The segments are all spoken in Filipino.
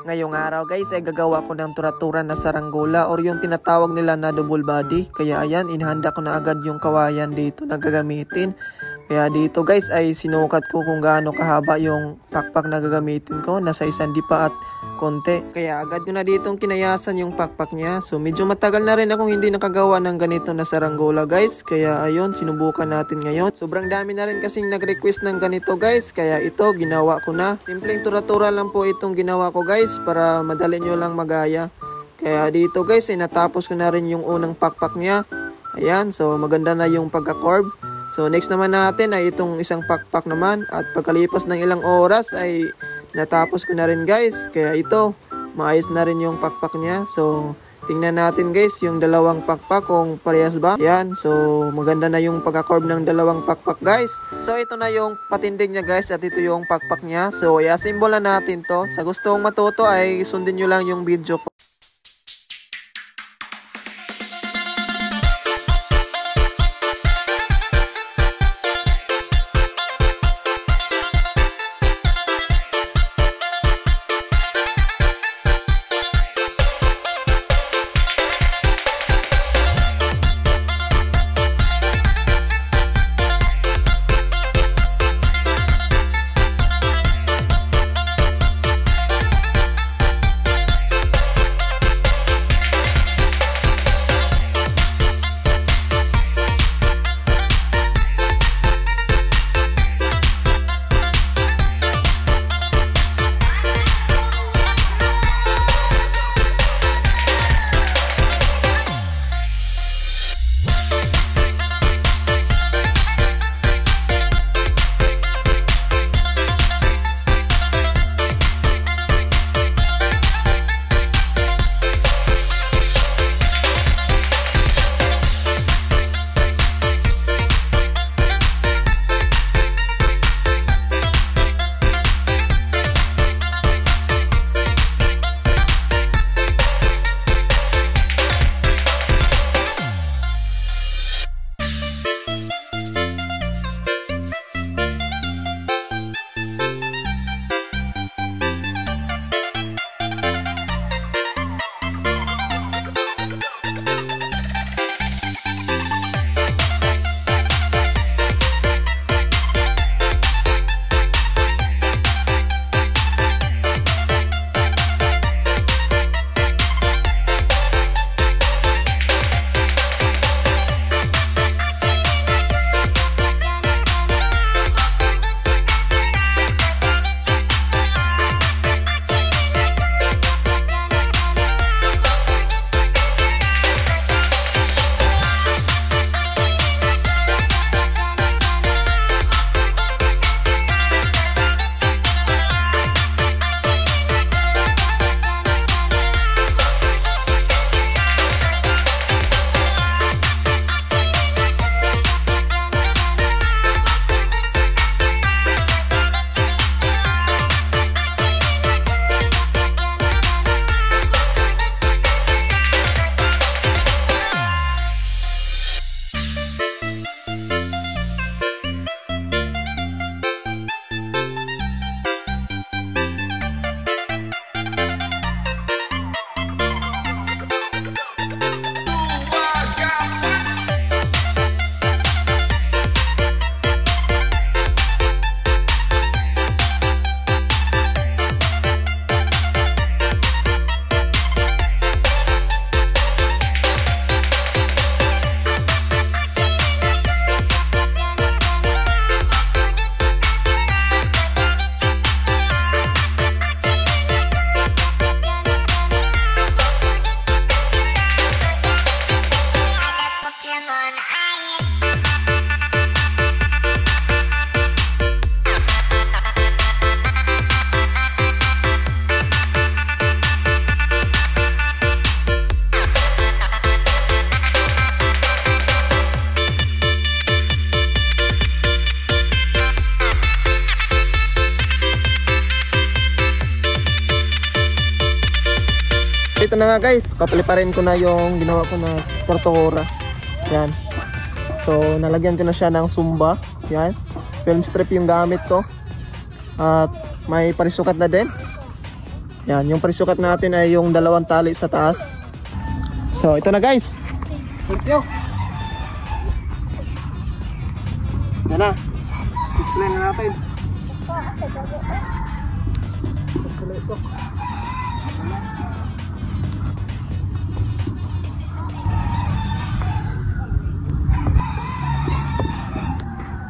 Ngayong araw guys ay gagawa ko ng tura-tura na saranggola or yung tinatawag nila na double body. Kaya ayan, inihanda ko na agad yung kawayan dito na gagamitin. Kaya dito guys ay sinukat ko kung gaano kahaba yung pakpak na gagamitin ko. Nasa 1 dipa at konti. Kaya agad ko na ditong kinayasan yung pakpak niya. So medyo matagal na rin akong hindi nakagawa ng ganito na saranggola guys. Kaya ayun, sinubukan natin ngayon. Sobrang dami na rin kasing nag-request ng ganito guys. Kaya ito, ginawa ko na. Simpleng tura-tura lang po itong ginawa ko guys para madali nyo lang magaya. Kaya dito guys ay natapos ko na rin yung unang pakpak niya. Ayan, so maganda na yung pagka-curve. So next naman natin ay itong isang pakpak naman. At pagkalipas ng ilang oras ay natapos ko na rin guys. Kaya ito, maayos na rin yung pakpak niya. So tingnan natin guys yung dalawang pakpak kung parehas ba. Yan, so maganda na yung pagka-curve ng dalawang pakpak guys. So ito na yung patindig niya guys at ito yung pakpak niya. So i-assemble na natin to. Sa gustong matuto ay sundin nyo lang yung video ko. Ito na nga guys, papaliparin ko na yung ginawa ko na tortora. Yan. So nalagyan ko na siya ng sumba. Yan. Film strip yung gamit ko. At may parisukat na din. Yan, yung prisukat natin ay yung 2 tali sa taas. So, ito na guys. Thank you. Yan na. Explain na natin.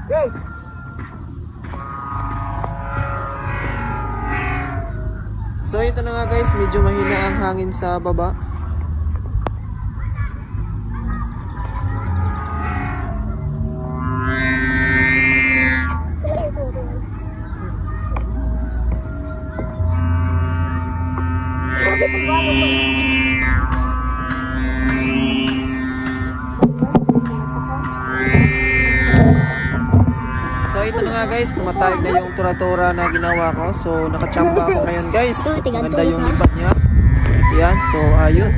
Okay. So ito na nga guys, medyo mahina ang hangin sa baba. So ito na nga guys, tumatayog na yung tura-tura na ginawa ko. So nakachamba ako ngayon guys. Maganda yung lipat niya. Yan, so ayos.